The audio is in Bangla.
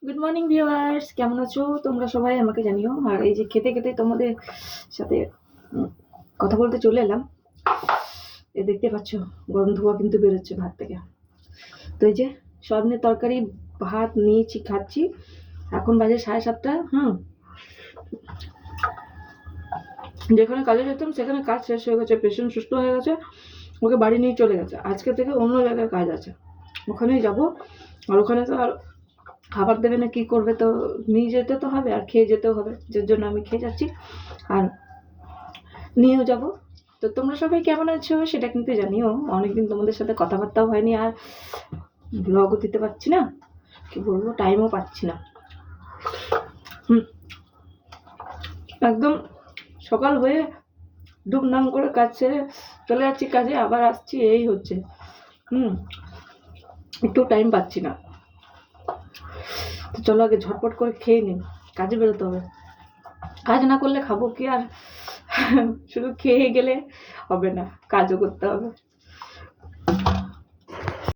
গুড মর্নিং ভিউয়ার্স, কেমন আছো তোমরা সবাই? আমাকে জানিও। আর এই যে খেতে খেতে তোমাদের সাথে কথা বলতে চলে এলাম। এই দেখতে পাচ্ছ গরম ধোঁয়া কিন্তু বেরোচ্ছে ভাত থেকে। তো এই যে সয়াবিনের তরকারি ভাত নিয়েছি, খাচ্ছি। এখন বাজে 7:30। যেখানে কাজে যেতাম সেখানে কাজ শেষ হয়ে গেছে, পেশেন্ট সুস্থ হয়ে গেছে, ওকে বাড়ি নিয়ে চলে গেছে। আজকে থেকে অন্য জায়গায় কাজ আছে, ওখানেই যাব। আর ওখানে তো আর খাবার দেবে না, কি করবে? তো নিয়ে যেতে তো হবে আর খেয়ে যেতেও হবে, যার জন্য আমি খেয়ে যাচ্ছি আর নিয়েও যাব। তো তোমরা সবাই কেমন আছো সেটা কিন্তু জানিও। অনেকদিন তোমাদের সাথে কথাবার্তাও হয়নি, আর ব্লগও দিতে পারছি না, কি বলবো, টাইমও পাচ্ছি না। একদম সকাল হয়ে দুমদাম করে কাজ সেরে চলে যাচ্ছি কাজে, আবার আসছি, এই হচ্ছে। একটু টাইম পাচ্ছি না। তো চলো আগে ঝটপট করে খেয়ে নিন, কাজে বেরোতে হবে। কাজ না করলে খাবো কি আর? শুধু খেয়ে গেলে হবে না, কাজও করতে হবে।